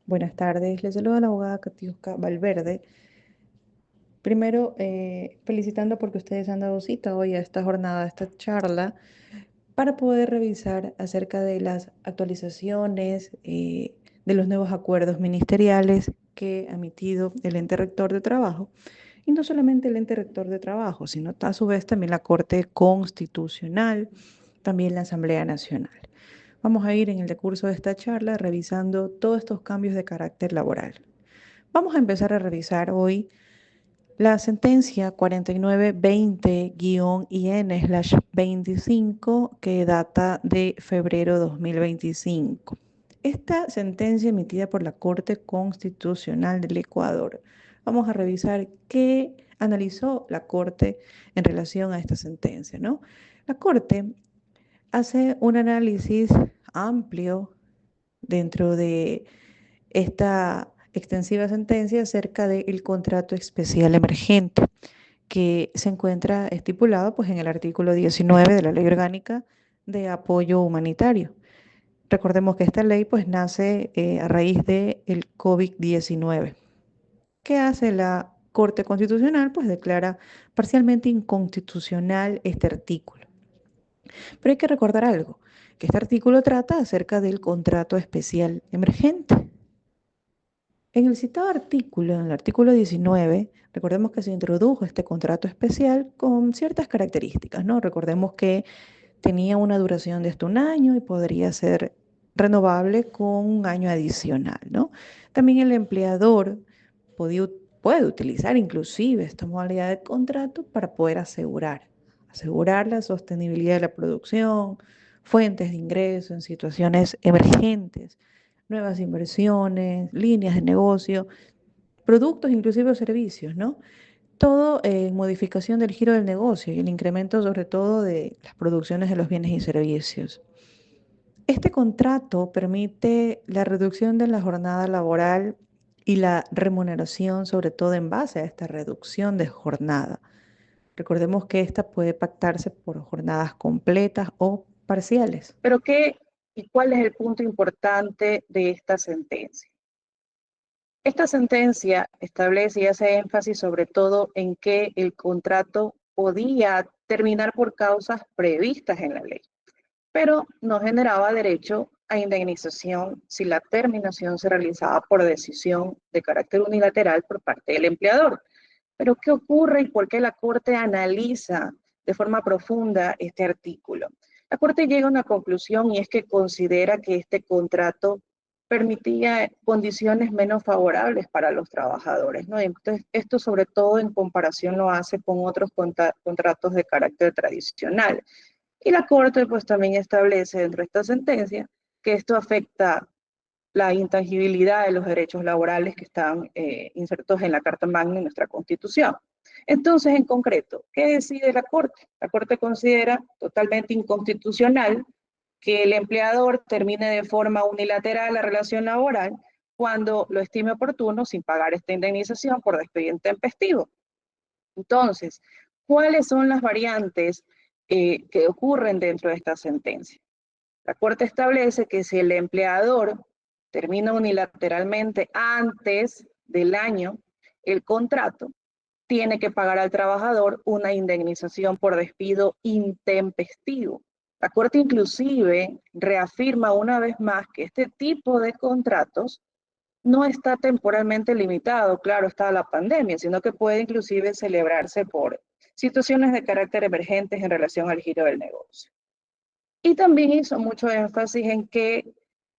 Buenas tardes, les saluda la abogada Katiuska Valverde. Primero, felicitando porque ustedes han dado cita hoy a esta jornada, a esta charla, para poder revisar acerca de las actualizaciones de los nuevos acuerdos ministeriales que ha emitido el ente rector de trabajo. Y no solamente el ente rector de trabajo, sino a su vez también la Corte Constitucional, también la Asamblea Nacional. Vamos a ir en el decurso de esta charla revisando todos estos cambios de carácter laboral. Vamos a empezar a revisar hoy la sentencia 4920-IN/25 que data de febrero 2025. Esta sentencia emitida por la Corte Constitucional del Ecuador. Vamos a revisar qué analizó la Corte en relación a esta sentencia, ¿no? La Corte hace un análisis amplio dentro de esta extensiva sentencia acerca del contrato especial emergente que se encuentra estipulado pues, en el artículo 19 de la Ley Orgánica de Apoyo Humanitario. Recordemos que esta ley pues, nace a raíz del COVID-19. ¿Qué hace la Corte Constitucional? Pues declara parcialmente inconstitucional este artículo. Pero hay que recordar algo, que este artículo trata acerca del contrato especial emergente. En el citado artículo, en el artículo 19, recordemos que se introdujo este contrato especial con ciertas características, ¿no? Recordemos que tenía una duración de hasta un año y podría ser renovable con un año adicional, ¿no? También el empleador podía, puede utilizar inclusive esta modalidad de contrato para poder asegurar la sostenibilidad de la producción, fuentes de ingreso en situaciones emergentes, nuevas inversiones, líneas de negocio, productos, inclusive servicios, ¿no? Todo en modificación del giro del negocio y el incremento sobre todo de las producciones de los bienes y servicios. Este contrato permite la reducción de la jornada laboral y la remuneración, sobre todo en base a esta reducción de jornada. Recordemos que esta puede pactarse por jornadas completas o parciales. Pero ¿qué y cuál es el punto importante de esta sentencia? Esta sentencia establece y hace énfasis sobre todo en que el contrato podía terminar por causas previstas en la ley, pero no generaba derecho a indemnización si la terminación se realizaba por decisión de carácter unilateral por parte del empleador. Pero ¿qué ocurre y por qué la Corte analiza de forma profunda este artículo? La Corte llega a una conclusión y es que considera que este contrato permitía condiciones menos favorables para los trabajadores, ¿no? Entonces, esto sobre todo en comparación lo hace con otros contratos de carácter tradicional. Y la Corte pues también establece dentro de esta sentencia que esto afecta la intangibilidad de los derechos laborales que están insertos en la Carta Magna y nuestra Constitución. Entonces, en concreto, ¿qué decide la Corte? La Corte considera totalmente inconstitucional que el empleador termine de forma unilateral la relación laboral cuando lo estime oportuno sin pagar esta indemnización por despido intempestivo. Entonces, ¿cuáles son las variantes que ocurren dentro de esta sentencia? La Corte establece que si el empleador termina unilateralmente antes del año el contrato, tiene que pagar al trabajador una indemnización por despido intempestivo. La Corte inclusive reafirma una vez más que este tipo de contratos no está temporalmente limitado, claro, está la pandemia, sino que puede inclusive celebrarse por situaciones de carácter emergentes en relación al giro del negocio. Y también hizo mucho énfasis en que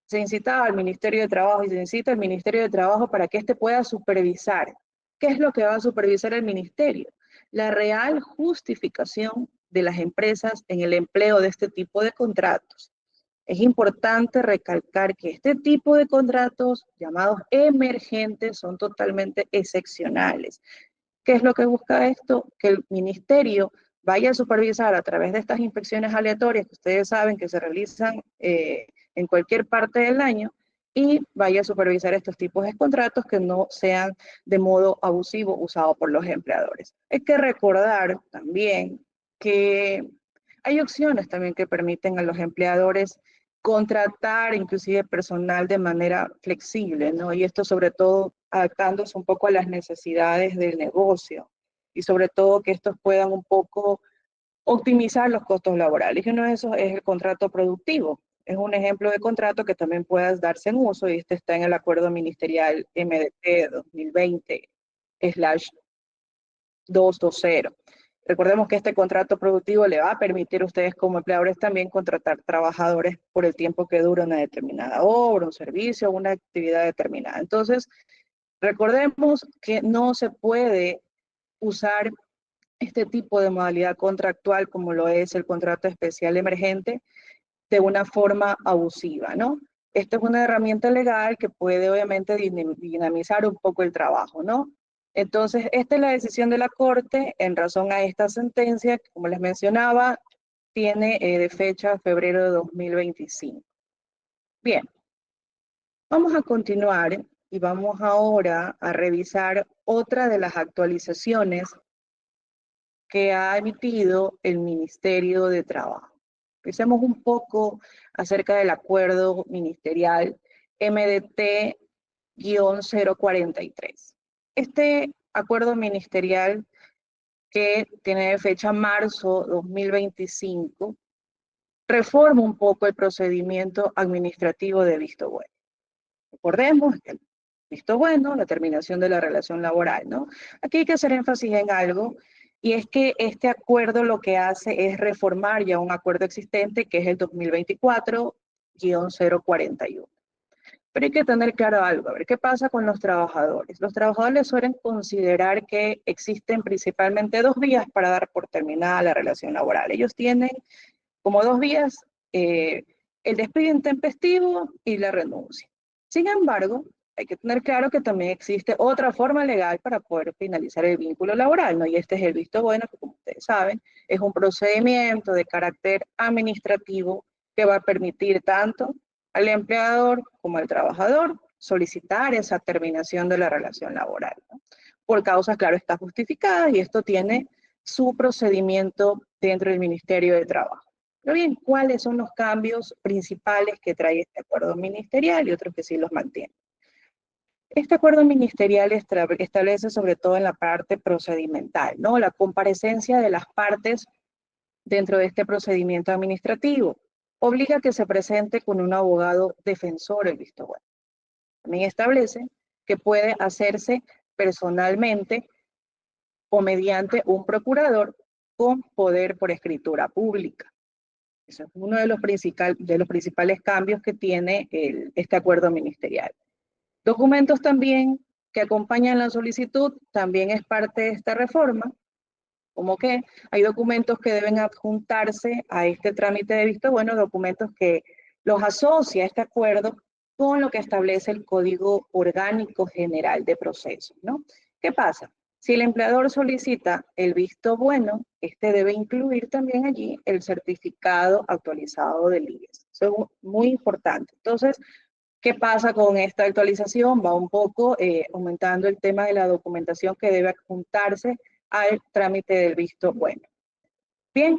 se incitaba al Ministerio de Trabajo y se incita al Ministerio de Trabajo para que éste pueda supervisar. ¿Qué es lo que va a supervisar el Ministerio? La real justificación de las empresas en el empleo de este tipo de contratos. Es importante recalcar que este tipo de contratos llamados emergentes son totalmente excepcionales. ¿Qué es lo que busca esto? Que el ministerio vaya a supervisar a través de estas inspecciones aleatorias que ustedes saben que se realizan en cualquier parte del año y vaya a supervisar estos tipos de contratos que no sean de modo abusivo usados por los empleadores. Hay que recordar también que hay opciones también que permiten a los empleadores contratar inclusive personal de manera flexible, ¿no? Y esto sobre todo adaptándose un poco a las necesidades del negocio y sobre todo que estos puedan un poco optimizar los costos laborales. Y uno de esos es el contrato productivo. Es un ejemplo de contrato que también puedas darse en uso y este está en el acuerdo ministerial MDT 2020/220. Recordemos que este contrato productivo le va a permitir a ustedes como empleadores también contratar trabajadores por el tiempo que dura una determinada obra, un servicio, una actividad determinada. Entonces, recordemos que no se puede usar este tipo de modalidad contractual como lo es el contrato especial emergente de una forma abusiva, ¿no? Esta es una herramienta legal que puede obviamente dinamizar un poco el trabajo, ¿no? Entonces, esta es la decisión de la Corte en razón a esta sentencia, que como les mencionaba, tiene de fecha febrero de 2025. Bien, vamos a continuar y vamos ahora a revisar otra de las actualizaciones que ha emitido el Ministerio de Trabajo. Pensemos un poco acerca del acuerdo ministerial MDT-043. Este acuerdo ministerial que tiene fecha marzo 2025 reforma un poco el procedimiento administrativo de visto bueno. Recordemos que el visto bueno, la terminación de la relación laboral, ¿no? Aquí hay que hacer énfasis en algo, y es que este acuerdo lo que hace es reformar ya un acuerdo existente, que es el 2024-041. Pero hay que tener claro algo, a ver, ¿qué pasa con los trabajadores? Los trabajadores suelen considerar que existen principalmente dos vías para dar por terminada la relación laboral. Ellos tienen como dos vías, el despido intempestivo y la renuncia. Sin embargo, hay que tener claro que también existe otra forma legal para poder finalizar el vínculo laboral, ¿no? Y este es el visto bueno, que como ustedes saben, es un procedimiento de carácter administrativo que va a permitir tanto al empleador como al trabajador solicitar esa terminación de la relación laboral, ¿no? Por causas, claro, está justificadas, y esto tiene su procedimiento dentro del Ministerio de Trabajo. Pero bien, ¿cuáles son los cambios principales que trae este acuerdo ministerial y otros que sí los mantienen? Este acuerdo ministerial establece sobre todo en la parte procedimental, ¿no? La comparecencia de las partes dentro de este procedimiento administrativo. Obliga a que se presente con un abogado defensor el visto bueno. También establece que puede hacerse personalmente o mediante un procurador con poder por escritura pública. Eso es uno de los principales cambios que tiene este acuerdo ministerial. Documentos también que acompañan la solicitud también es parte de esta reforma, como que hay documentos que deben adjuntarse a este trámite de visto bueno, documentos que los asocia este acuerdo con lo que establece el Código Orgánico General de Procesos, ¿no? ¿Qué pasa? Si el empleador solicita el visto bueno, este debe incluir también allí el certificado actualizado del IES. Eso es muy importante. Entonces, ¿qué pasa con esta actualización? Va un poco aumentando el tema de la documentación que debe adjuntarse al trámite del visto bueno. Bien,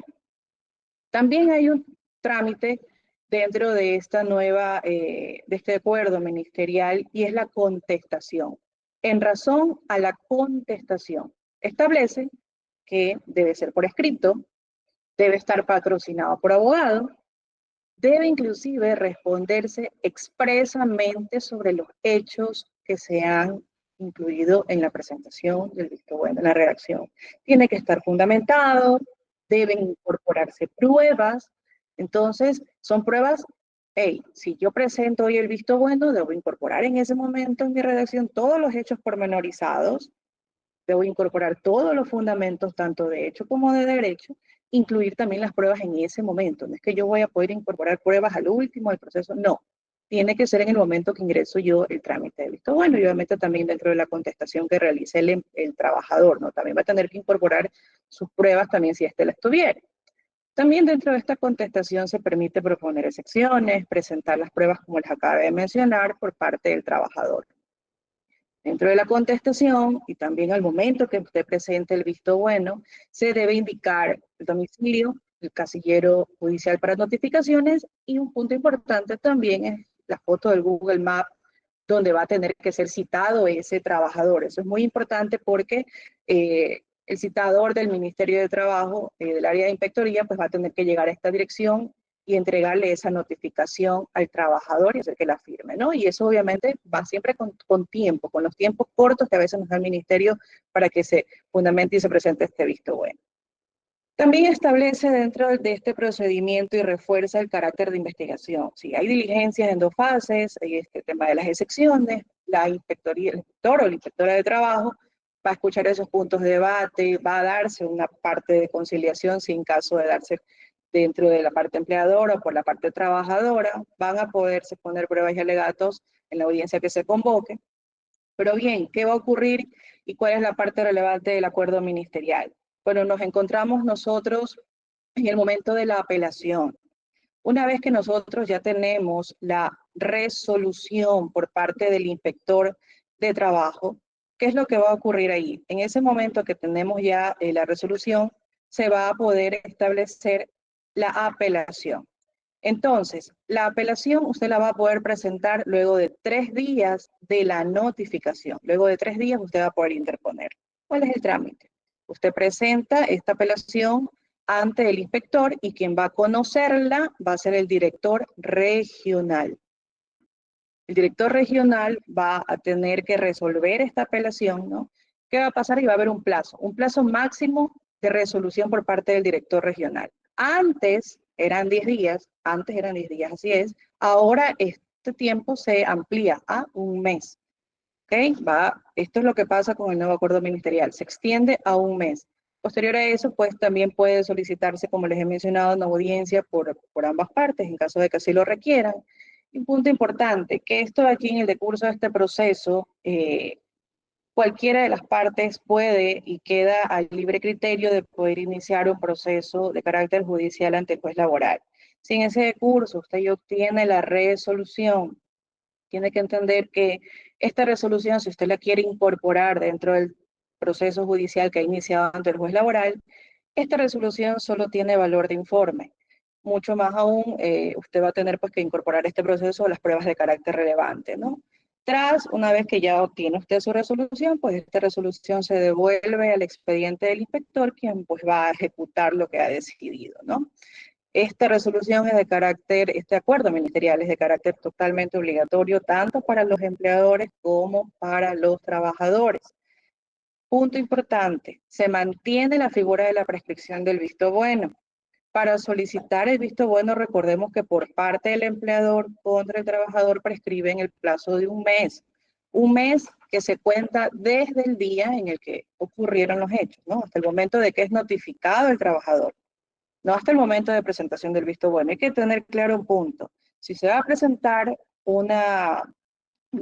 también hay un trámite dentro de esta de este acuerdo ministerial, y es la contestación. En razón a la contestación, establece que debe ser por escrito, debe estar patrocinado por abogado, debe inclusive responderse expresamente sobre los hechos que se han incluido en la presentación del visto bueno, en la redacción. Tiene que estar fundamentado, deben incorporarse pruebas. Entonces, son pruebas, hey, si yo presento hoy el visto bueno, debo incorporar en ese momento en mi redacción todos los hechos pormenorizados, debo incorporar todos los fundamentos, tanto de hecho como de derecho, incluir también las pruebas en ese momento. No es que yo voy a poder incorporar pruebas al último del proceso, no. Tiene que ser en el momento que ingreso yo el trámite de visto bueno, y obviamente también dentro de la contestación que realice el trabajador, ¿no? También va a tener que incorporar sus pruebas también si éste las tuviera. También dentro de esta contestación se permite proponer excepciones, presentar las pruebas como les acabé de mencionar por parte del trabajador. Dentro de la contestación y también al momento que usted presente el visto bueno, se debe indicar el domicilio, el casillero judicial para notificaciones, y un punto importante también es la foto del Google Maps donde va a tener que ser citado ese trabajador. Eso es muy importante porque el citador del Ministerio de Trabajo, del área de inspectoría, pues va a tener que llegar a esta dirección y entregarle esa notificación al trabajador y hacer que la firme, ¿no? Y eso obviamente va siempre con tiempo, con los tiempos cortos que a veces nos da el Ministerio para que se fundamente y se presente este visto bueno. También establece dentro de este procedimiento y refuerza el carácter de investigación. Si hay diligencias en dos fases, hay este tema de las excepciones, la inspectoría, el inspector o la inspectora de trabajo va a escuchar esos puntos de debate, va a darse una parte de conciliación si en caso de darse dentro de la parte empleadora o por la parte trabajadora, van a poderse poner pruebas y alegatos en la audiencia que se convoque. Pero bien, ¿qué va a ocurrir y cuál es la parte relevante del acuerdo ministerial? Bueno, nos encontramos nosotros en el momento de la apelación. Una vez que nosotros ya tenemos la resolución por parte del inspector de trabajo, ¿qué es lo que va a ocurrir ahí? En ese momento que tenemos ya la resolución, se va a poder establecer la apelación. Entonces, la apelación usted la va a poder presentar luego de 3 días de la notificación. Luego de 3 días usted va a poder interponer. ¿Cuál es el trámite? Usted presenta esta apelación ante el inspector y quien va a conocerla va a ser el director regional. El director regional va a tener que resolver esta apelación, ¿no? ¿Qué va a pasar? Y va a haber un plazo máximo de resolución por parte del director regional. Antes eran 10 días, así es. Ahora este tiempo se amplía a un mes. ¿Ok? Esto es lo que pasa con el nuevo acuerdo ministerial. Se extiende a un mes. Posterior a eso, pues también puede solicitarse, como les he mencionado, una audiencia por ambas partes, en caso de que así lo requieran. Un punto importante, que esto aquí en el decurso de este proceso, cualquiera de las partes puede y queda al libre criterio de poder iniciar un proceso de carácter judicial ante el juez laboral. Si en ese decurso usted ya obtiene la resolución, tiene que entender que esta resolución, si usted la quiere incorporar dentro del proceso judicial que ha iniciado ante el juez laboral, esta resolución solo tiene valor de informe. Mucho más aún, usted va a tener pues, que incorporar este proceso a las pruebas de carácter relevante, ¿no? Una vez que ya obtiene usted su resolución, pues esta resolución se devuelve al expediente del inspector, quien pues va a ejecutar lo que ha decidido, ¿no? Esta resolución es de carácter, este acuerdo ministerial es de carácter totalmente obligatorio, tanto para los empleadores como para los trabajadores. Punto importante, se mantiene la figura de la prescripción del visto bueno. Para solicitar el visto bueno, recordemos que por parte del empleador contra el trabajador prescribe en el plazo de un mes que se cuenta desde el día en el que ocurrieron los hechos, ¿no? Hasta el momento de que es notificado el trabajador, no hasta el momento de presentación del visto bueno. Hay que tener claro un punto. Si se va a presentar una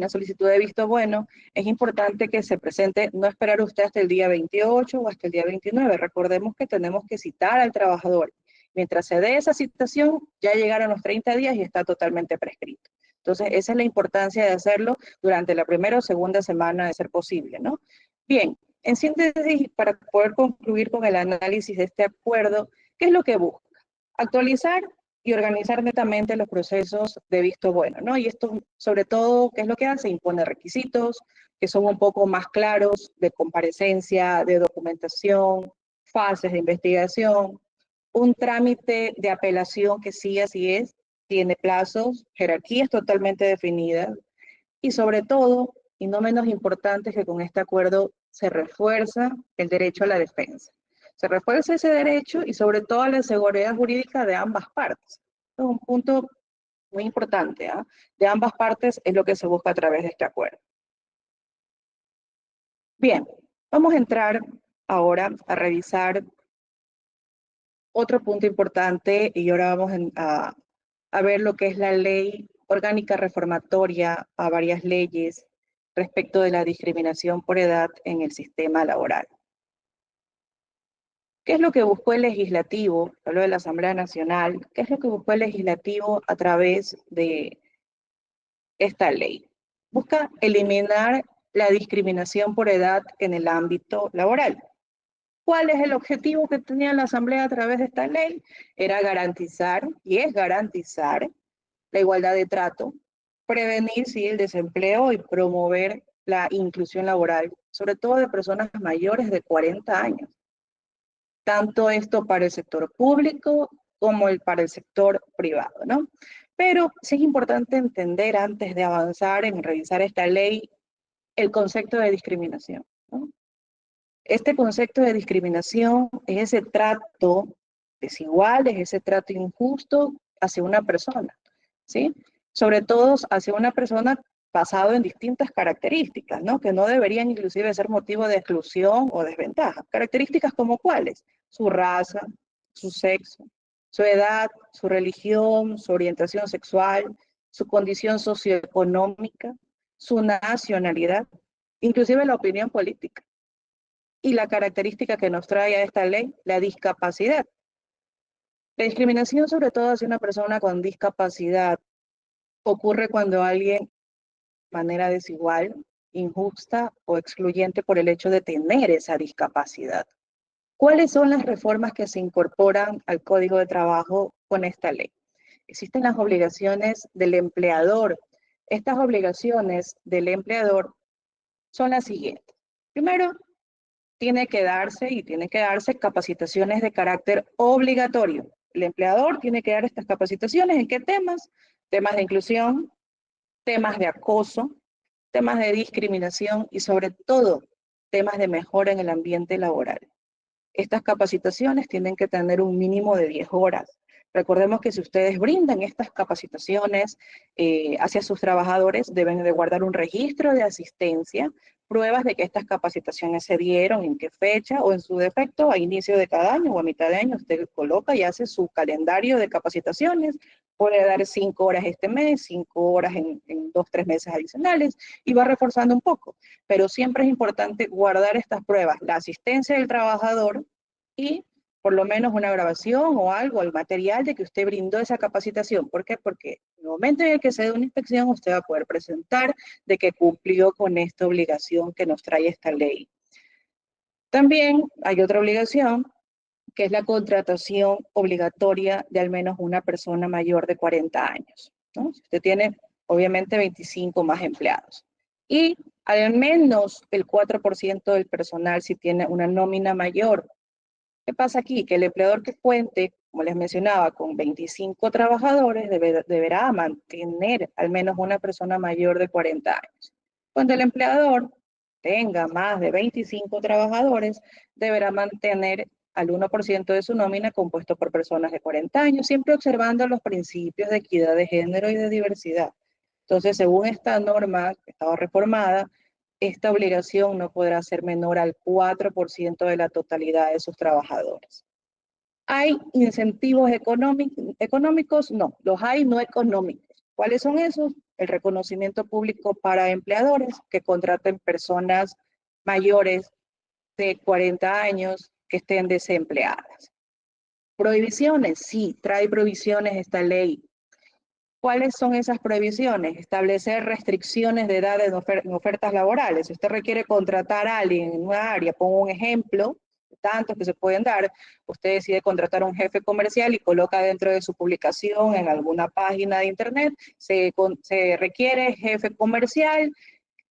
solicitud de visto bueno, es importante que se presente, no esperar usted hasta el día 28 o hasta el día 29. Recordemos que tenemos que citar al trabajador. Mientras se dé esa citación, ya llegaron los 30 días y está totalmente prescrito. Entonces, esa es la importancia de hacerlo durante la primera o segunda semana de ser posible, ¿no? Bien, en síntesis, para poder concluir con el análisis de este acuerdo, ¿qué es lo que busca? Actualizar y organizar netamente los procesos de visto bueno, ¿no? Y esto, sobre todo, ¿qué es lo que hace? Impone requisitos que son un poco más claros de comparecencia, de documentación, fases de investigación, un trámite de apelación que sí, así es, tiene plazos, jerarquías totalmente definidas y sobre todo, y no menos importante, que con este acuerdo se refuerza el derecho a la defensa. Se refuerza ese derecho y sobre todo la seguridad jurídica de ambas partes. Es un punto muy importante, ¿eh? De ambas partes es lo que se busca a través de este acuerdo. Bien, vamos a entrar ahora a revisar otro punto importante y ahora vamos a ver lo que es la ley orgánica reformatoria a varias leyes respecto de la discriminación por edad en el sistema laboral. ¿Qué es lo que buscó el legislativo? Hablo de la Asamblea Nacional. ¿Qué es lo que buscó el legislativo a través de esta ley? Busca eliminar la discriminación por edad en el ámbito laboral. ¿Cuál es el objetivo que tenía la Asamblea a través de esta ley? Era garantizar, y es garantizar, la igualdad de trato, prevenir sí, el desempleo y promover la inclusión laboral, sobre todo de personas mayores de 40 años. Tanto esto para el sector público como para el sector privado, ¿no? Pero sí es importante entender antes de avanzar en revisar esta ley el concepto de discriminación, ¿no? Este concepto de discriminación es ese trato desigual, es ese trato injusto hacia una persona, ¿sí? Sobre todo hacia una persona basado en distintas características, ¿no? Que no deberían inclusive ser motivo de exclusión o desventaja. Características como cuáles: su raza, su sexo, su edad, su religión, su orientación sexual, su condición socioeconómica, su nacionalidad, inclusive la opinión política. Y la característica que nos trae a esta ley, la discapacidad. La discriminación, sobre todo hacia una persona con discapacidad, ocurre cuando alguien, de manera desigual, injusta o excluyente por el hecho de tener esa discapacidad. ¿Cuáles son las reformas que se incorporan al Código de Trabajo con esta ley? Existen las obligaciones del empleador. Estas obligaciones del empleador son las siguientes. Primero, tienen que darse capacitaciones de carácter obligatorio. El empleador tiene que dar estas capacitaciones. ¿En qué temas? Temas de inclusión, temas de acoso, temas de discriminación y sobre todo temas de mejora en el ambiente laboral. Estas capacitaciones tienen que tener un mínimo de 10 horas. Recordemos que si ustedes brindan estas capacitaciones hacia sus trabajadores, deben de guardar un registro de asistencia, pruebas de que estas capacitaciones se dieron, en qué fecha, o en su defecto, a inicio de cada año o a mitad de año, usted coloca y hace su calendario de capacitaciones, puede dar 5 horas este mes, 5 horas en 2, 3 meses adicionales, y va reforzando un poco. Pero siempre es importante guardar estas pruebas, la asistencia del trabajador y por lo menos una grabación o algo, el material de que usted brindó esa capacitación. ¿Por qué? Porque en el momento en el que se dé una inspección, usted va a poder presentar de que cumplió con esta obligación que nos trae esta ley. También hay otra obligación, que es la contratación obligatoria de al menos una persona mayor de 40 años, ¿no? Si usted tiene, obviamente, 25 más empleados. Y al menos el 4% del personal si tiene una nómina mayor. ¿Qué pasa aquí? Que el empleador que cuente, como les mencionaba, con 25 trabajadores deberá mantener al menos una persona mayor de 40 años. Cuando el empleador tenga más de 25 trabajadores, deberá mantener al 1% de su nómina compuesto por personas de 40 años, siempre observando los principios de equidad de género y de diversidad. Entonces, según esta norma que estaba reformada, esta obligación no podrá ser menor al 4% de la totalidad de sus trabajadores. ¿Hay incentivos económicos? No, los hay no económicos. ¿Cuáles son esos? El reconocimiento público para empleadores que contraten personas mayores de 40 años que estén desempleadas. Prohibiciones, sí, trae prohibiciones esta ley. ¿Cuáles son esas prohibiciones? Establecer restricciones de edad en ofertas laborales. Si usted requiere contratar a alguien en una área, pongo un ejemplo, tantos que se pueden dar, usted decide contratar a un jefe comercial y coloca dentro de su publicación en alguna página de internet, se requiere jefe comercial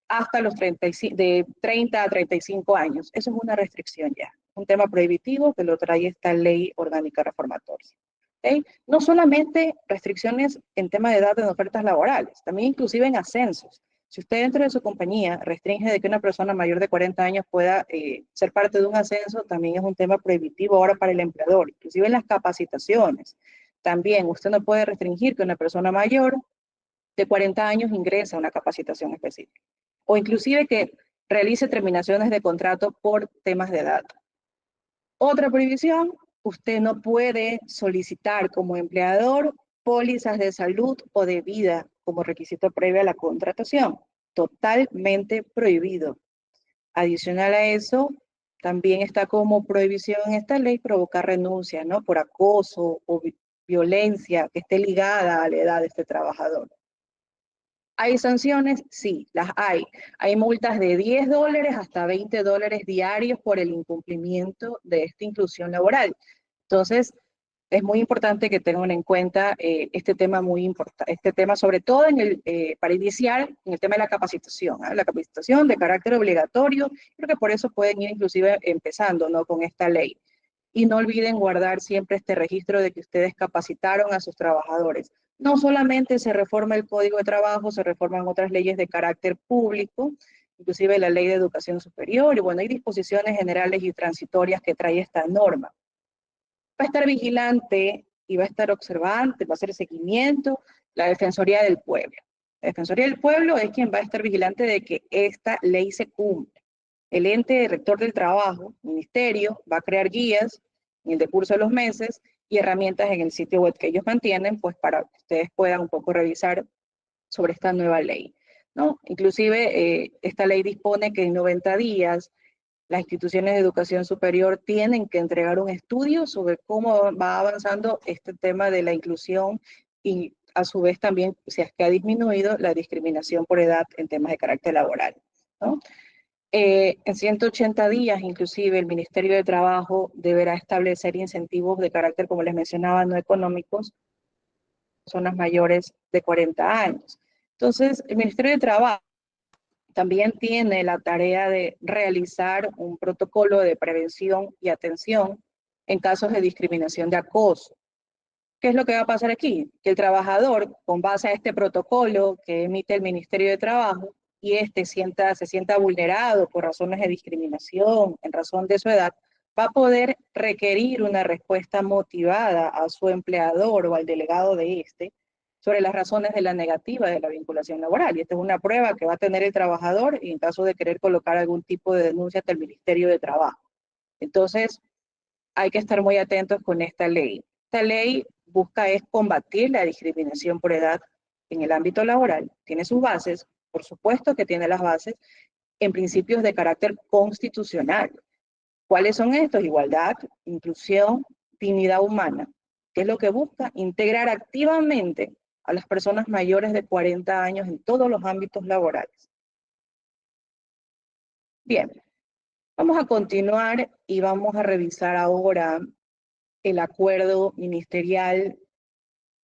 hasta los 30 a 35 años. Eso es una restricción ya, un tema prohibitivo que lo trae esta ley orgánica reformatoria. ¿Okay? No solamente restricciones en tema de edad en ofertas laborales, también inclusive en ascensos. Si usted dentro de su compañía restringe de que una persona mayor de 40 años pueda ser parte de un ascenso, también es un tema prohibitivo ahora para el empleador, inclusive en las capacitaciones. También usted no puede restringir que una persona mayor de 40 años ingrese a una capacitación específica, o inclusive que realice terminaciones de contrato por temas de edad. Otra prohibición: usted no puede solicitar como empleador pólizas de salud o de vida como requisito previo a la contratación. Totalmente prohibido. Adicional a eso, también está como prohibición en esta ley provocar renuncia, ¿no? Por acoso o violencia que esté ligada a la edad de este trabajador. ¿Hay sanciones? Sí, las hay. Hay multas de $10 hasta $20 diarios por el incumplimiento de esta inclusión laboral. Entonces, es muy importante que tengan en cuenta este tema muy importante, este tema sobre todo para iniciar en el tema de la capacitación, ¿eh? La capacitación de carácter obligatorio, creo que por eso pueden ir inclusive empezando, ¿no?, con esta ley. Y no olviden guardar siempre este registro de que ustedes capacitaron a sus trabajadores. No solamente se reforma el Código de Trabajo, se reforman otras leyes de carácter público, inclusive la Ley de Educación Superior, y bueno, hay disposiciones generales y transitorias que trae esta norma. Va a estar vigilante y va a estar observante, va a hacer seguimiento la Defensoría del Pueblo. La Defensoría del Pueblo es quien va a estar vigilante de que esta ley se cumpla. El ente rector del trabajo, ministerio, va a crear guías en el decurso de los meses y herramientas en el sitio web que ellos mantienen, pues para que ustedes puedan un poco revisar sobre esta nueva ley, ¿no? Inclusive, esta ley dispone que en 90 días las instituciones de educación superior tienen que entregar un estudio sobre cómo va avanzando este tema de la inclusión y a su vez también si es que ha disminuido la discriminación por edad en temas de carácter laboral, ¿no? En 180 días, inclusive, el Ministerio de Trabajo deberá establecer incentivos de carácter, como les mencionaba, no económicos, personas mayores de 40 años. Entonces, el Ministerio de Trabajo también tiene la tarea de realizar un protocolo de prevención y atención en casos de discriminación de acoso. ¿Qué es lo que va a pasar aquí? Que el trabajador, con base a este protocolo que emite el Ministerio de Trabajo, y se sienta vulnerado por razones de discriminación, en razón de su edad, va a poder requerir una respuesta motivada a su empleador o al delegado de este sobre las razones de la negativa de la vinculación laboral. Y esta es una prueba que va a tener el trabajador y en caso de querer colocar algún tipo de denuncia ante el Ministerio de Trabajo. Entonces, hay que estar muy atentos con esta ley. Esta ley busca es combatir la discriminación por edad en el ámbito laboral. Tiene sus bases, por supuesto que tiene las bases, en principios de carácter constitucional. ¿Cuáles son estos? Igualdad, inclusión, dignidad humana. ¿Qué es lo que busca? Integrar activamente a las personas mayores de 40 años en todos los ámbitos laborales. Bien, vamos a continuar y vamos a revisar ahora el acuerdo ministerial,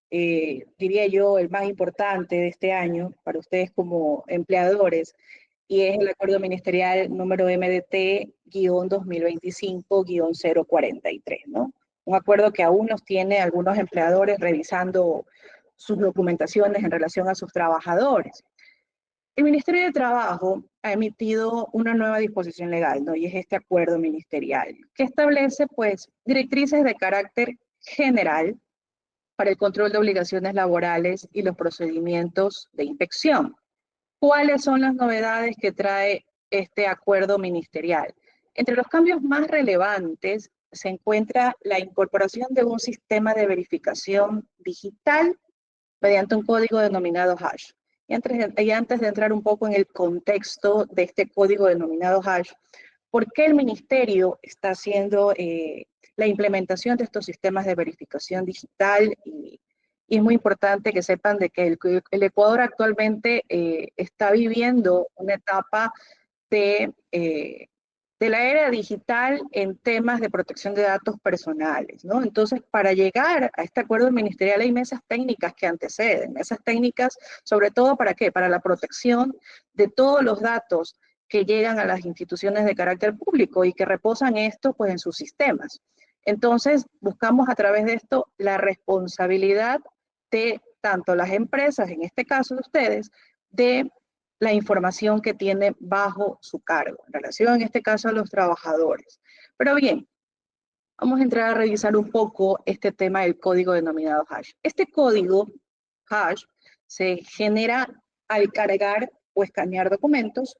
diría yo, el más importante de este año para ustedes como empleadores, y es el acuerdo ministerial número MDT-2025-043, ¿no? Un acuerdo que aún nos tiene algunos empleadores revisando sus documentaciones en relación a sus trabajadores. El Ministerio de Trabajo ha emitido una nueva disposición legal, ¿no? Y es este acuerdo ministerial, que establece, pues, directrices de carácter general para el control de obligaciones laborales y los procedimientos de inspección. ¿Cuáles son las novedades que trae este acuerdo ministerial? Entre los cambios más relevantes se encuentra la incorporación de un sistema de verificación digital mediante un código denominado hash. Y antes de entrar un poco en el contexto de este código denominado hash, ¿por qué el ministerio está haciendo la implementación de estos sistemas de verificación digital? Y es muy importante que sepan de que el Ecuador actualmente está viviendo una etapa de la era digital en temas de protección de datos personales, ¿no? Entonces, para llegar a este acuerdo ministerial hay mesas técnicas que anteceden, mesas técnicas sobre todo ¿para qué? Para la protección de todos los datos que llegan a las instituciones de carácter público y que reposan esto pues en sus sistemas. Entonces, buscamos a través de esto la responsabilidad de tanto las empresas, en este caso de ustedes, de la información que tiene bajo su cargo, en relación en este caso a los trabajadores. Pero bien, vamos a entrar a revisar un poco este tema del código denominado hash. Este código hash se genera al cargar o escanear documentos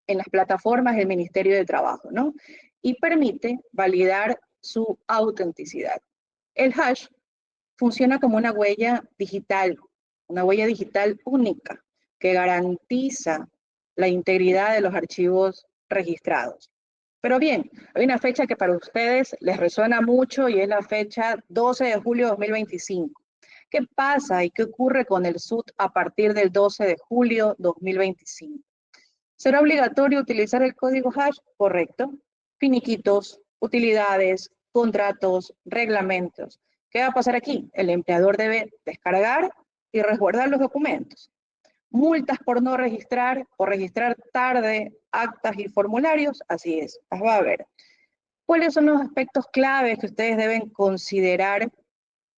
en las plataformas del Ministerio de Trabajo, ¿no? Y permite validar su autenticidad. El hash funciona como una huella digital única que garantiza la integridad de los archivos registrados. Pero bien, hay una fecha que para ustedes les resuena mucho y es la fecha 12 de julio de 2025, ¿Qué pasa y qué ocurre con el SUT a partir del 12 de julio 2025? ¿Será obligatorio utilizar el código hash? Correcto. Finiquitos, utilidades, contratos, reglamentos. ¿Qué va a pasar aquí? El empleador debe descargar y resguardar los documentos. Multas por no registrar o registrar tarde actas y formularios, así es, las va a haber. ¿Cuáles son los aspectos claves que ustedes deben considerar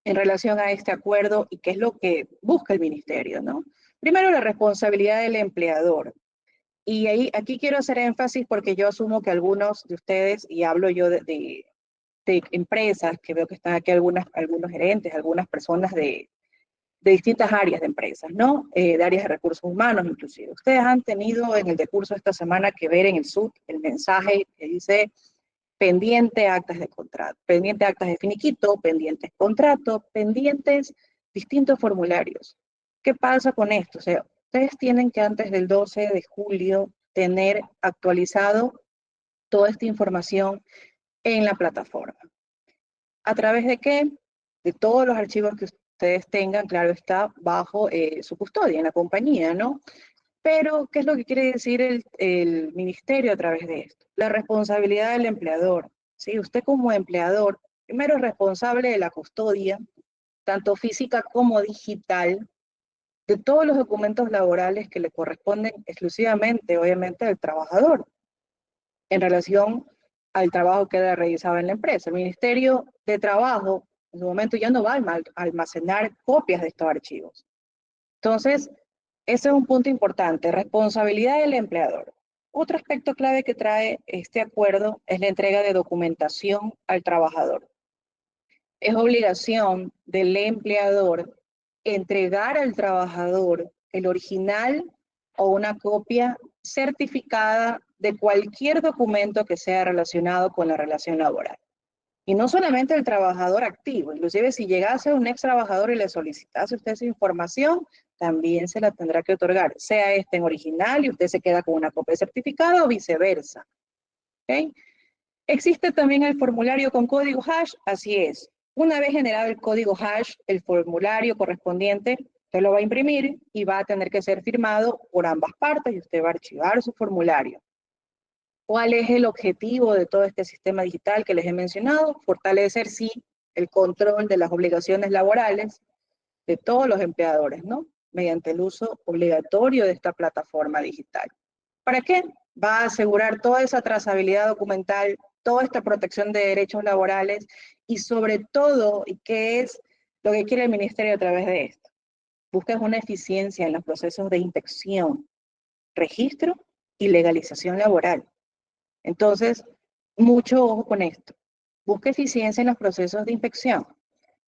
en relación a este acuerdo y qué es lo que busca el ministerio, ¿no? Primero, la responsabilidad del empleador. Y aquí quiero hacer énfasis porque yo asumo que algunos de ustedes, y hablo yo de empresas, que veo que están aquí algunos gerentes, algunas personas de distintas áreas de empresas, ¿no? De áreas de recursos humanos inclusive. Ustedes han tenido en el decurso esta semana que ver en el SUT el mensaje que dice pendiente actas de contrato, pendiente actas de finiquito, pendientes contrato, pendientes distintos formularios. ¿Qué pasa con esto? O sea, ustedes tienen que antes del 12 de julio tener actualizado toda esta información en la plataforma. ¿A través de qué? De todos los archivos que ustedes tengan, claro está, bajo su custodia en la compañía, ¿no? Pero, ¿qué es lo que quiere decir el ministerio a través de esto? La responsabilidad del empleador. ¿Sí? Usted como empleador, primero es responsable de la custodia, tanto física como digital, de todos los documentos laborales que le corresponden exclusivamente, obviamente, al trabajador en relación al trabajo que ha realizado en la empresa. El Ministerio de Trabajo, en su momento, ya no va a almacenar copias de estos archivos. Entonces, ese es un punto importante, responsabilidad del empleador. Otro aspecto clave que trae este acuerdo es la entrega de documentación al trabajador. Es obligación del empleador entregar al trabajador el original o una copia certificada de cualquier documento que sea relacionado con la relación laboral. Y no solamente el trabajador activo, inclusive si llegase un ex trabajador y le solicitase usted esa información, también se la tendrá que otorgar, sea este en original y usted se queda con una copia certificada o viceversa. ¿Okay? Existe también el formulario con código hash, así es. Una vez generado el código hash, el formulario correspondiente, usted lo va a imprimir y va a tener que ser firmado por ambas partes y usted va a archivar su formulario. ¿Cuál es el objetivo de todo este sistema digital que les he mencionado? Fortalecer, sí, el control de las obligaciones laborales de todos los empleadores, ¿no? Mediante el uso obligatorio de esta plataforma digital. ¿Para qué? Va a asegurar toda esa trazabilidad documental, toda esta protección de derechos laborales y sobre todo, ¿y qué es lo que quiere el ministerio a través de esto? Busca una eficiencia en los procesos de inspección, registro y legalización laboral. Entonces, mucho ojo con esto. Busca eficiencia en los procesos de inspección.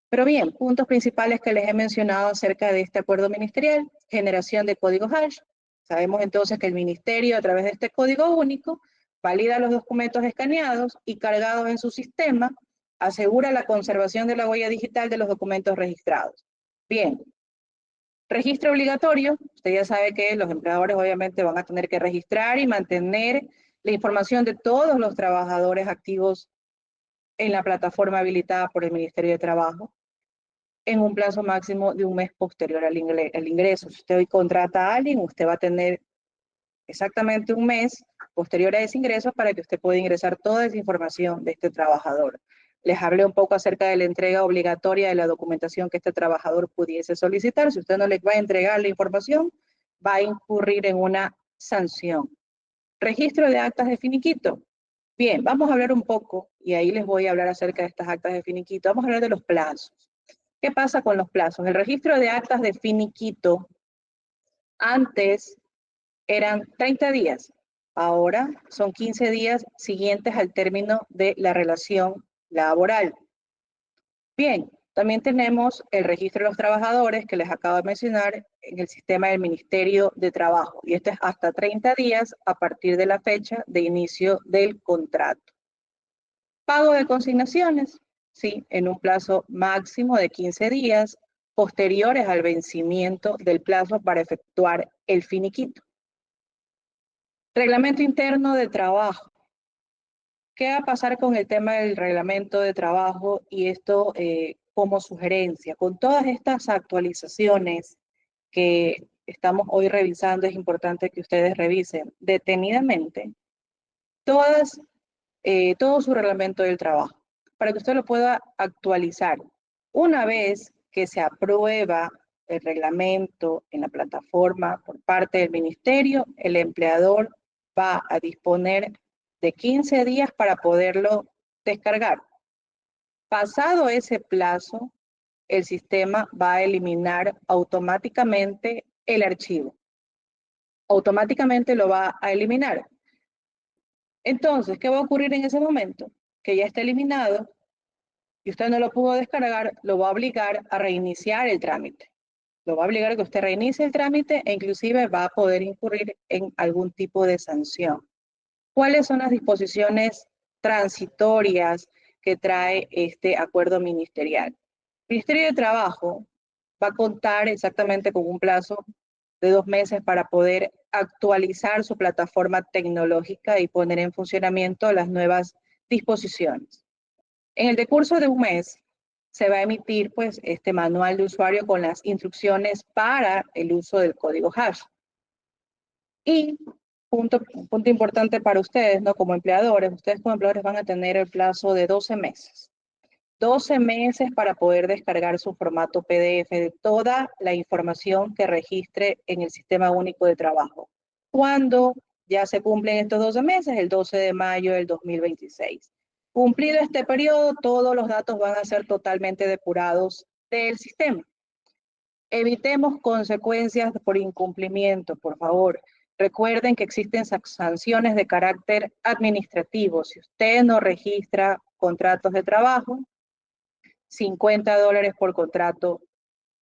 Pero bien, puntos principales que les he mencionado acerca de este acuerdo ministerial: generación de código hash. Sabemos entonces que el ministerio, a través de este código único, valida los documentos escaneados y cargados en su sistema, asegura la conservación de la huella digital de los documentos registrados. Bien, registro obligatorio. Usted ya sabe que los empleadores obviamente van a tener que registrar y mantener la información de todos los trabajadores activos en la plataforma habilitada por el Ministerio de Trabajo en un plazo máximo de un mes posterior al ingreso. Si usted hoy contrata a alguien, usted va a tener exactamente un mes posterior a ese ingreso para que usted pueda ingresar toda esa información de este trabajador. Les hablé un poco acerca de la entrega obligatoria de la documentación que este trabajador pudiese solicitar. Si usted no le va a entregar la información, va a incurrir en una sanción. Registro de actas de finiquito. Bien, vamos a hablar un poco, y ahí les voy a hablar acerca de estas actas de finiquito. Vamos a hablar de los plazos. ¿Qué pasa con los plazos? El registro de actas de finiquito antes eran 30 días, ahora son 15 días siguientes al término de la relación laboral. Bien, también tenemos el registro de los trabajadores que les acabo de mencionar en el sistema del Ministerio de Trabajo, y este es hasta 30 días a partir de la fecha de inicio del contrato. Pago de consignaciones, sí, en un plazo máximo de 15 días posteriores al vencimiento del plazo para efectuar el finiquito. Reglamento interno de trabajo. ¿Qué va a pasar con el tema del reglamento de trabajo y esto como sugerencia, con todas estas actualizaciones que estamos hoy revisando, es importante que ustedes revisen detenidamente todo su reglamento del trabajo, para que usted lo pueda actualizar. Una vez que se aprueba el reglamento en la plataforma por parte del ministerio, el empleador va a disponer de 15 días para poderlo descargar. Pasado ese plazo, el sistema va a eliminar automáticamente el archivo. Automáticamente lo va a eliminar. Entonces, ¿qué va a ocurrir en ese momento? Que ya está eliminado y usted no lo pudo descargar, lo va a obligar a reiniciar el trámite. Lo va a obligar a que usted reinicie el trámite e inclusive va a poder incurrir en algún tipo de sanción. ¿Cuáles son las disposiciones transitorias que trae este acuerdo ministerial? El Ministerio de Trabajo va a contar exactamente con un plazo de 2 meses para poder actualizar su plataforma tecnológica y poner en funcionamiento las nuevas disposiciones. En el decurso de un mes se va a emitir pues este manual de usuario con las instrucciones para el uso del código hash. Y punto importante para ustedes, ¿no? Como empleadores, ustedes como empleadores van a tener el plazo de 12 meses. 12 meses para poder descargar su formato PDF de toda la información que registre en el Sistema Único de Trabajo. ¿Cuándo ya se cumplen estos 12 meses? El 12 de mayo del 2026. Cumplido este periodo, todos los datos van a ser totalmente depurados del sistema. Evitemos consecuencias por incumplimiento, por favor. Recuerden que existen sanciones de carácter administrativo. Si usted no registra contratos de trabajo, $50 por contrato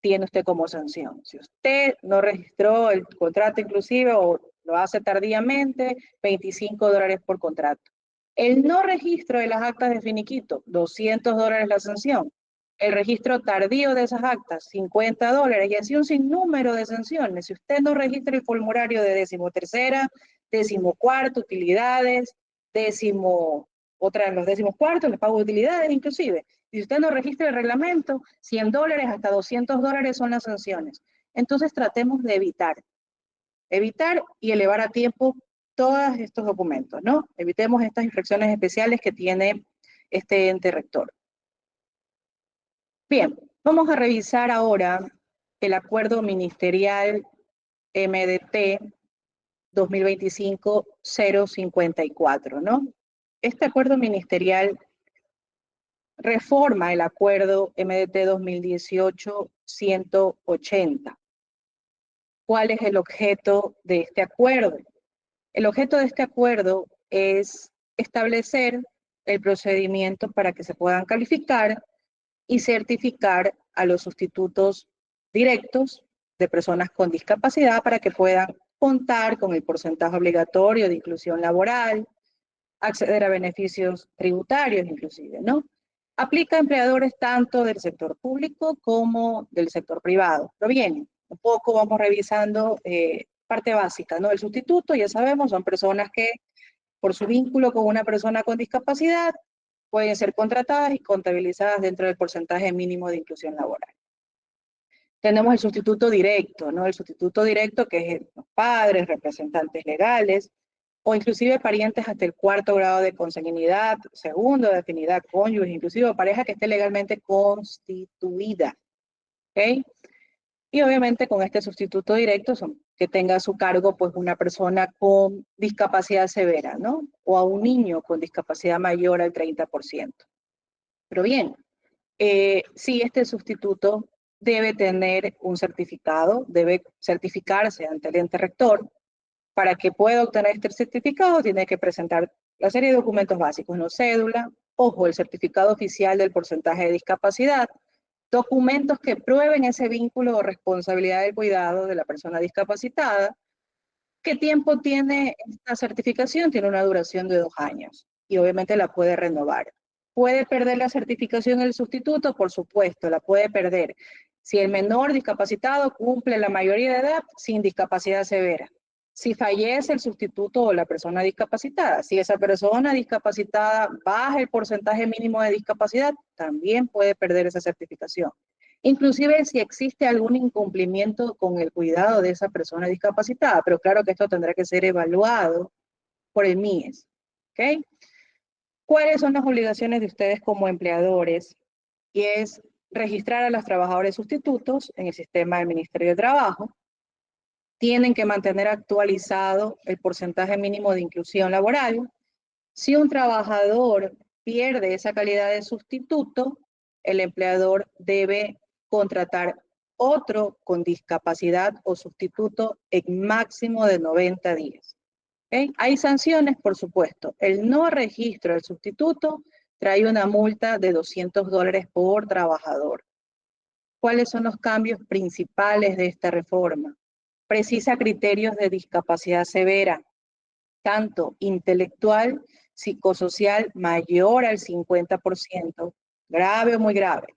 tiene usted como sanción. Si usted no registró el contrato inclusive o lo hace tardíamente, $25 por contrato. El no registro de las actas de finiquito, $200 la sanción. El registro tardío de esas actas, $50, y así un sinnúmero de sanciones. Si usted no registra el formulario de 13ª, 14ª, utilidades, otra en los 14º, el pago de utilidades inclusive. Si usted no registra el reglamento, $100 hasta $200 son las sanciones. Entonces tratemos de evitar y elevar a tiempo todos estos documentos, ¿no? Evitemos estas infracciones especiales que tiene este ente rector. Bien, vamos a revisar ahora el acuerdo ministerial MDT 2025-054, ¿no? Este acuerdo ministerial reforma el acuerdo MDT 2018-180. ¿Cuál es el objeto de este acuerdo? El objeto de este acuerdo es establecer el procedimiento para que se puedan calificar y certificar a los sustitutos directos de personas con discapacidad para que puedan contar con el porcentaje obligatorio de inclusión laboral, acceder a beneficios tributarios inclusive, ¿no? Aplica a empleadores tanto del sector público como del sector privado. Pero bien, un poco vamos revisando parte básica, ¿no? El sustituto, ya sabemos, son personas que por su vínculo con una persona con discapacidad pueden ser contratadas y contabilizadas dentro del porcentaje mínimo de inclusión laboral. Tenemos el sustituto directo, ¿no? El sustituto directo que es los padres, representantes legales, o inclusive parientes hasta el 4º grado de consanguinidad, segundo de afinidad, cónyuge, inclusive pareja que esté legalmente constituida, ¿ok? Y obviamente con este sustituto directo que tenga a su cargo pues una persona con discapacidad severa, ¿no? O a un niño con discapacidad mayor al 30%. Pero bien, sí, este sustituto debe tener un certificado, debe certificarse ante el ente rector. Para que pueda obtener este certificado, tiene que presentar la serie de documentos básicos, ¿no? Cédula, ojo, el certificado oficial del porcentaje de discapacidad, documentos que prueben ese vínculo o responsabilidad del cuidado de la persona discapacitada. ¿Qué tiempo tiene esta certificación? Tiene una duración de 2 años y obviamente la puede renovar. ¿Puede perder la certificación el sustituto? Por supuesto, la puede perder. Si el menor discapacitado cumple la mayoría de edad sin discapacidad severa. Si fallece el sustituto o la persona discapacitada, si esa persona discapacitada baja el porcentaje mínimo de discapacidad, también puede perder esa certificación. Inclusive si existe algún incumplimiento con el cuidado de esa persona discapacitada, pero claro que esto tendrá que ser evaluado por el MIES. ¿Ok? ¿Cuáles son las obligaciones de ustedes como empleadores? Y es registrar a los trabajadores sustitutos en el sistema del Ministerio de Trabajo. Tienen que mantener actualizado el porcentaje mínimo de inclusión laboral. Si un trabajador pierde esa calidad de sustituto, el empleador debe contratar otro con discapacidad o sustituto en máximo de 90 días. ¿Okay? Hay sanciones, por supuesto. El no registro del sustituto trae una multa de $200 por trabajador. ¿Cuáles son los cambios principales de esta reforma? Precisa criterios de discapacidad severa, tanto intelectual, psicosocial, mayor al 50%, grave o muy grave,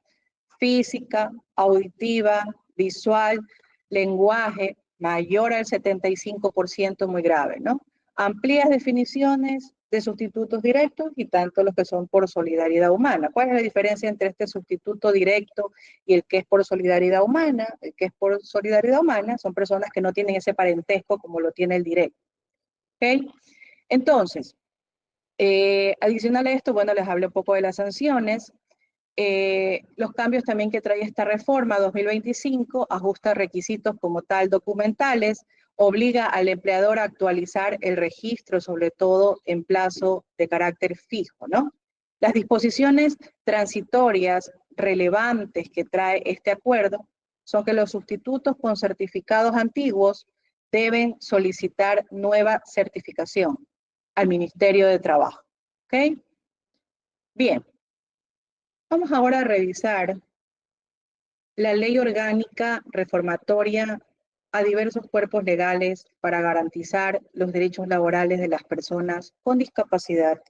física, auditiva, visual, lenguaje, mayor al 75%, muy grave, ¿no? Amplias definiciones de sustitutos directos y tanto los que son por solidaridad humana. ¿Cuál es la diferencia entre este sustituto directo y el que es por solidaridad humana? El que es por solidaridad humana son personas que no tienen ese parentesco como lo tiene el directo. ¿Ok? Entonces, adicional a esto, bueno, les hablé un poco de las sanciones. Los cambios también que trae esta reforma 2025, ajusta requisitos como tal documentales, obliga al empleador a actualizar el registro, sobre todo en plazo de carácter fijo, ¿no? Las disposiciones transitorias relevantes que trae este acuerdo son que los sustitutos con certificados antiguos deben solicitar nueva certificación al Ministerio de Trabajo. ¿Ok? Bien, vamos ahora a revisar la ley orgánica reformatoria a diversos cuerpos legales para garantizar los derechos laborales de las personas con discapacidad,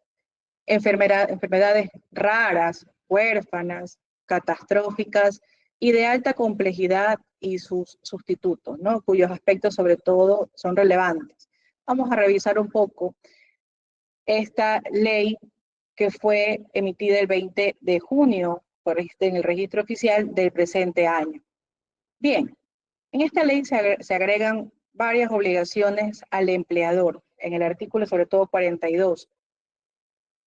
enfermedades raras, huérfanas, catastróficas y de alta complejidad y sus sustitutos, ¿no? Cuyos aspectos sobre todo son relevantes. Vamos a revisar un poco esta ley que fue emitida el 20 de junio en el registro oficial del presente año. Bien, en esta ley se agregan varias obligaciones al empleador, en el artículo sobre todo 42.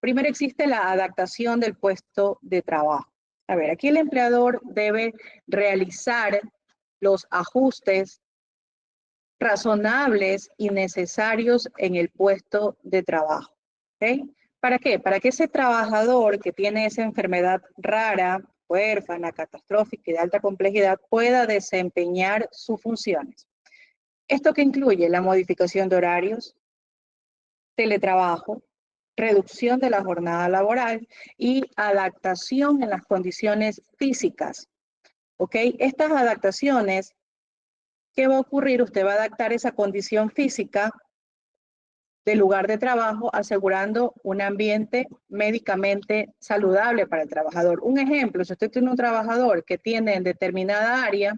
Primero existe la adaptación del puesto de trabajo. A ver, aquí el empleador debe realizar los ajustes razonables y necesarios en el puesto de trabajo. ¿Okay? ¿Para qué? Para que ese trabajador que tiene esa enfermedad rara, huérfana, catastrófica y de alta complejidad pueda desempeñar sus funciones. Esto que incluye la modificación de horarios, teletrabajo, reducción de la jornada laboral y adaptación en las condiciones físicas. ¿Ok? Estas adaptaciones, ¿qué va a ocurrir? Usted va a adaptar esa condición física del lugar de trabajo, asegurando un ambiente médicamente saludable para el trabajador. Un ejemplo, si usted tiene un trabajador que tiene en determinada área,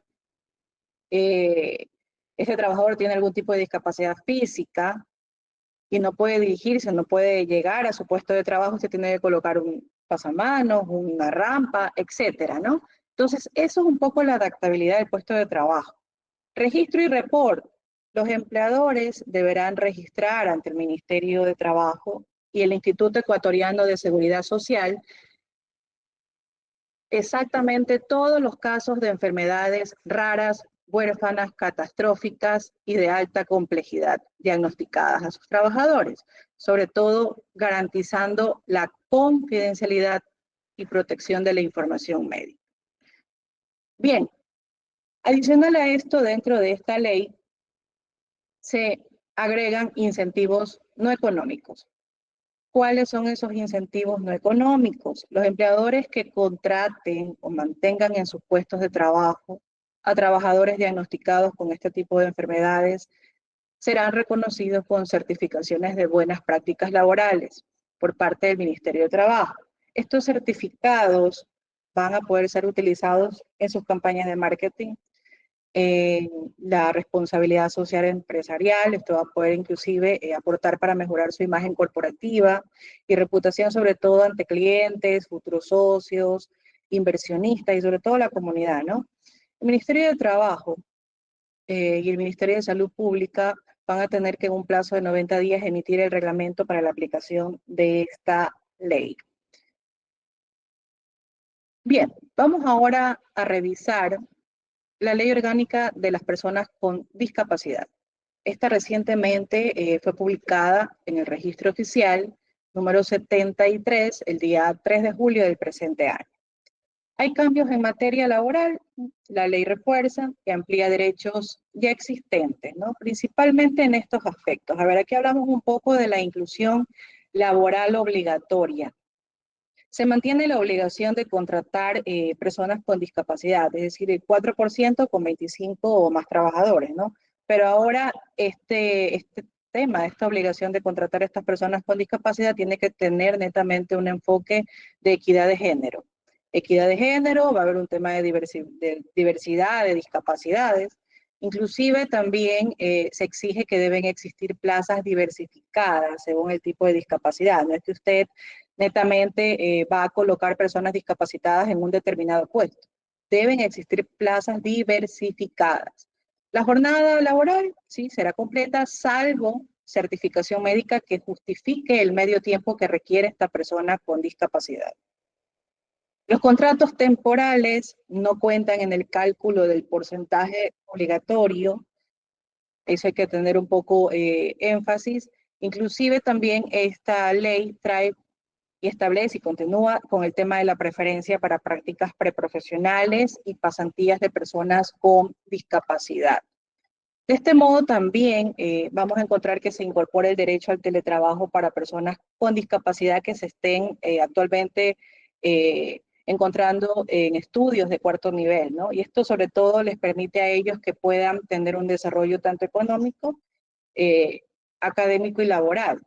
ese trabajador tiene algún tipo de discapacidad física y no puede dirigirse, no puede llegar a su puesto de trabajo, usted tiene que colocar un pasamanos, una rampa, etcétera, ¿no? Entonces, eso es un poco la adaptabilidad del puesto de trabajo. Registro y report. Los empleadores deberán registrar ante el Ministerio de Trabajo y el Instituto Ecuatoriano de Seguridad Social exactamente todos los casos de enfermedades raras, huérfanas, catastróficas y de alta complejidad diagnosticadas a sus trabajadores, sobre todo garantizando la confidencialidad y protección de la información médica. Bien, adicional a esto, dentro de esta ley, se agregan incentivos no económicos. ¿Cuáles son esos incentivos no económicos? Los empleadores que contraten o mantengan en sus puestos de trabajo a trabajadores diagnosticados con este tipo de enfermedades serán reconocidos con certificaciones de buenas prácticas laborales por parte del Ministerio de Trabajo. Estos certificados van a poder ser utilizados en sus campañas de marketing, la responsabilidad social empresarial. Esto va a poder inclusive aportar para mejorar su imagen corporativa y reputación, sobre todo ante clientes, futuros socios, inversionistas y sobre todo la comunidad, ¿no? El Ministerio de Trabajo y el Ministerio de Salud Pública van a tener que en un plazo de 90 días emitir el reglamento para la aplicación de esta ley. Bien, vamos ahora a revisar la Ley Orgánica de las Personas con Discapacidad. Esta recientemente fue publicada en el Registro Oficial número 73 el día 3 de julio del presente año. Hay cambios en materia laboral, la ley refuerza y amplía derechos ya existentes, ¿no? Principalmente en estos aspectos. A ver, aquí hablamos un poco de la inclusión laboral obligatoria. Se mantiene la obligación de contratar personas con discapacidad, es decir, el 4% con 25 o más trabajadores, ¿no? Pero ahora este tema, esta obligación de contratar a estas personas con discapacidad tiene que tener netamente un enfoque de equidad de género. Equidad de género, va a haber un tema de diversidad, de discapacidades. Inclusive también se exige que deben existir plazas diversificadas según el tipo de discapacidad. No es que usted netamente va a colocar personas discapacitadas en un determinado puesto. Deben existir plazas diversificadas. La jornada laboral, sí, será completa, salvo certificación médica que justifique el medio tiempo que requiere esta persona con discapacidad. Los contratos temporales no cuentan en el cálculo del porcentaje obligatorio. Eso hay que tener un poco énfasis. Inclusive también esta ley trae y establece y continúa con el tema de la preferencia para prácticas preprofesionales y pasantías de personas con discapacidad. De este modo también vamos a encontrar que se incorpora el derecho al teletrabajo para personas con discapacidad que se estén actualmente encontrando en estudios de cuarto nivel, ¿no? Y esto sobre todo les permite a ellos que puedan tener un desarrollo tanto económico, académico y laboral.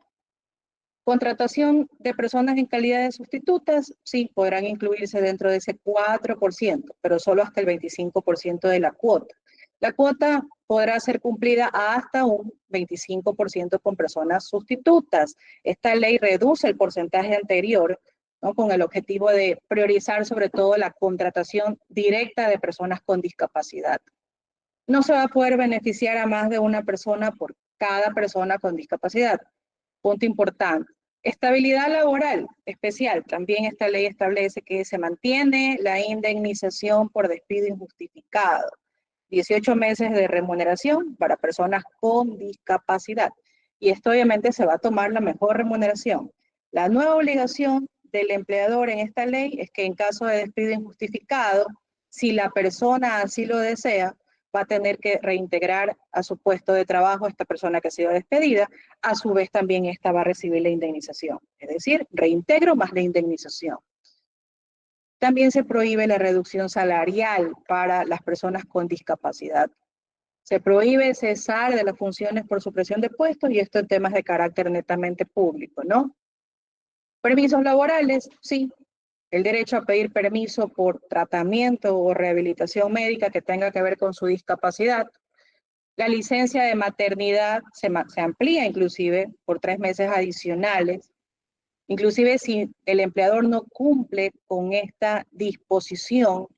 Contratación de personas en calidad de sustitutas, sí, podrán incluirse dentro de ese 4%, pero solo hasta el 25% de la cuota. La cuota podrá ser cumplida hasta un 25% con personas sustitutas. Esta ley reduce el porcentaje anterior, ¿no?, con el objetivo de priorizar sobre todo la contratación directa de personas con discapacidad. No se va a poder beneficiar a más de una persona por cada persona con discapacidad. Punto importante. Estabilidad laboral especial. También esta ley establece que se mantiene la indemnización por despido injustificado. 18 meses de remuneración para personas con discapacidad. Y esto obviamente se va a tomar la mejor remuneración. La nueva obligación del empleador en esta ley es que en caso de despido injustificado, si la persona así lo desea, va a tener que reintegrar a su puesto de trabajo a esta persona que ha sido despedida. A su vez también esta va a recibir la indemnización, es decir, reintegro más la indemnización. También se prohíbe la reducción salarial para las personas con discapacidad. Se prohíbe cesar de las funciones por supresión de puestos y esto en temas de carácter netamente público, ¿no? Permisos laborales, sí. El derecho a pedir permiso por tratamiento o rehabilitación médica que tenga que ver con su discapacidad. La licencia de maternidad se amplía inclusive por 3 meses adicionales. Inclusive si el empleador no cumple con esta disposición,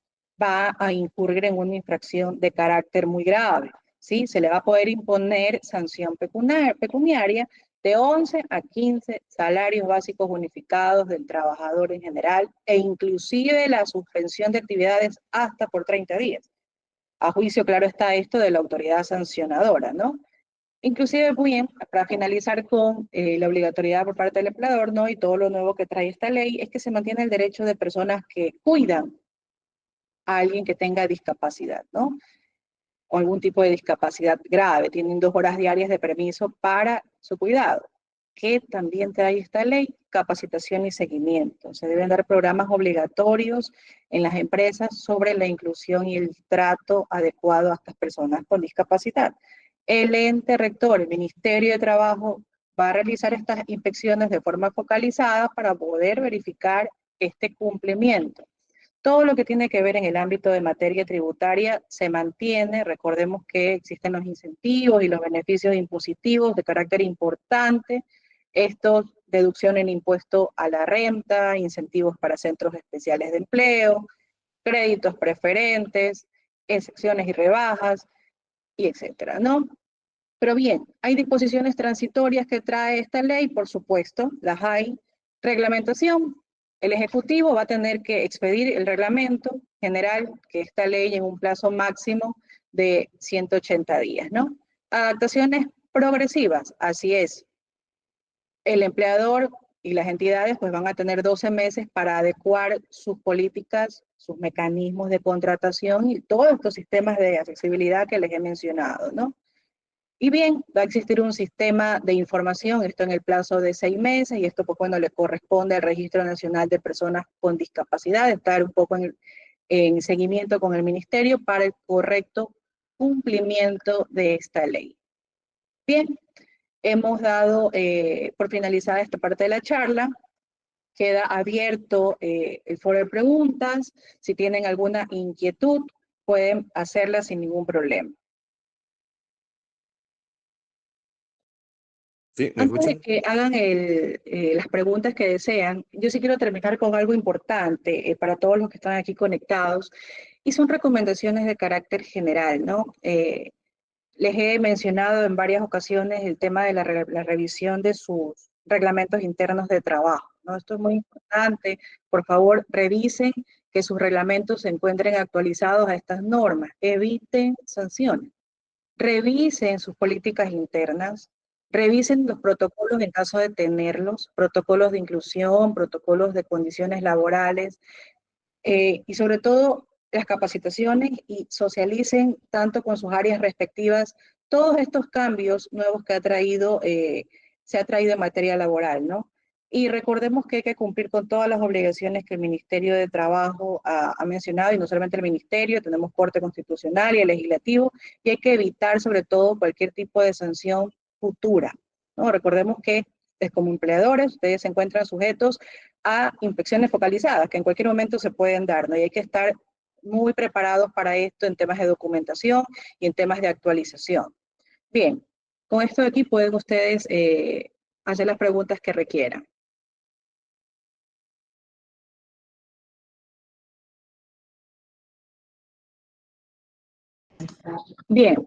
va a incurrir en una infracción de carácter muy grave, ¿sí? Se le va a poder imponer sanción pecuniaria de 11 a 15 salarios básicos unificados del trabajador en general e inclusive la suspensión de actividades hasta por 30 días. A juicio claro está esto de la autoridad sancionadora, ¿no? Inclusive, muy bien, para finalizar con la obligatoriedad por parte del empleador, ¿no? Y todo lo nuevo que trae esta ley es que se mantiene el derecho de personas que cuidan a alguien que tenga discapacidad, ¿no? O algún tipo de discapacidad grave. Tienen 2 horas diarias de permiso para su cuidado. ¿Qué también trae esta ley? Capacitación y seguimiento. Se deben dar programas obligatorios en las empresas sobre la inclusión y el trato adecuado a estas personas con discapacidad. El ente rector, el Ministerio de Trabajo, va a realizar estas inspecciones de forma focalizada para poder verificar este cumplimiento. Todo lo que tiene que ver en el ámbito de materia tributaria se mantiene. Recordemos que existen los incentivos y los beneficios impositivos de carácter importante. Estos, deducción en impuesto a la renta, incentivos para centros especiales de empleo, créditos preferentes, excepciones y rebajas, y etcétera, ¿no? Pero bien, hay disposiciones transitorias que trae esta ley, por supuesto, las hay. Reglamentación, el Ejecutivo va a tener que expedir el reglamento general, que esta ley en un plazo máximo de 180 días, ¿no? Adaptaciones progresivas, así es. El empleador y las entidades pues van a tener 12 meses para adecuar sus políticas, sus mecanismos de contratación y todos estos sistemas de accesibilidad que les he mencionado, ¿no? Y bien, va a existir un sistema de información, esto en el plazo de 6 meses, y esto pues bueno, le corresponde al Registro Nacional de Personas con Discapacidad, estar un poco en seguimiento con el Ministerio para el correcto cumplimiento de esta ley. Bien, hemos dado por finalizada esta parte de la charla. Queda abierto el foro de preguntas. Si tienen alguna inquietud, pueden hacerla sin ningún problema. Sí, ¿me Antes de escuchan? que hagan las preguntas que desean, yo sí quiero terminar con algo importante para todos los que están aquí conectados, y son recomendaciones de carácter general, ¿no? Les he mencionado en varias ocasiones el tema de la revisión de sus reglamentos internos de trabajo, ¿no? Esto es muy importante. Por favor, revisen que sus reglamentos se encuentren actualizados a estas normas. Eviten sanciones. Revisen sus políticas internas. Revisen los protocolos en caso de tenerlos, protocolos de inclusión, protocolos de condiciones laborales, y sobre todo las capacitaciones, y socialicen tanto con sus áreas respectivas todos estos cambios nuevos que se ha traído en materia laboral, ¿no? Y recordemos que hay que cumplir con todas las obligaciones que el Ministerio de Trabajo ha mencionado, y no solamente el Ministerio, tenemos Corte Constitucional y el Legislativo, y hay que evitar sobre todo cualquier tipo de sanción futura, ¿no? Recordemos que como empleadores ustedes se encuentran sujetos a inspecciones focalizadas que en cualquier momento se pueden dar, ¿no? Y hay que estar muy preparados para esto en temas de documentación y en temas de actualización. Bien, con esto de aquí pueden ustedes hacer las preguntas que requieran. Bien,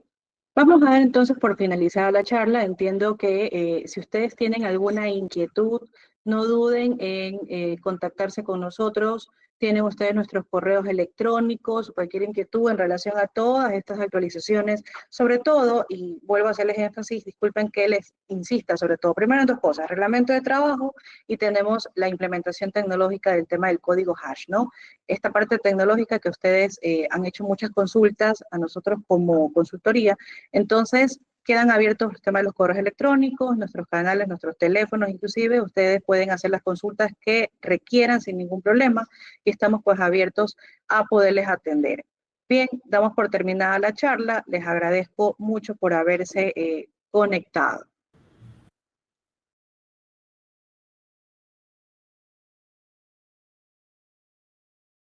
vamos a dar entonces por finalizada la charla. Entiendo que si ustedes tienen alguna inquietud, no duden en contactarse con nosotros. Tienen ustedes nuestros correos electrónicos, cualquier inquietud en relación a todas estas actualizaciones. Sobre todo, y vuelvo a hacerles énfasis, disculpen que les insista, sobre todo, primero en dos cosas: reglamento de trabajo, y tenemos la implementación tecnológica del tema del código hash, ¿no? Esta parte tecnológica que ustedes han hecho muchas consultas a nosotros como consultoría. Entonces, quedan abiertos el tema de los correos electrónicos, nuestros canales, nuestros teléfonos, inclusive ustedes pueden hacer las consultas que requieran sin ningún problema, y estamos pues abiertos a poderles atender. Bien, damos por terminada la charla. Les agradezco mucho por haberse conectado.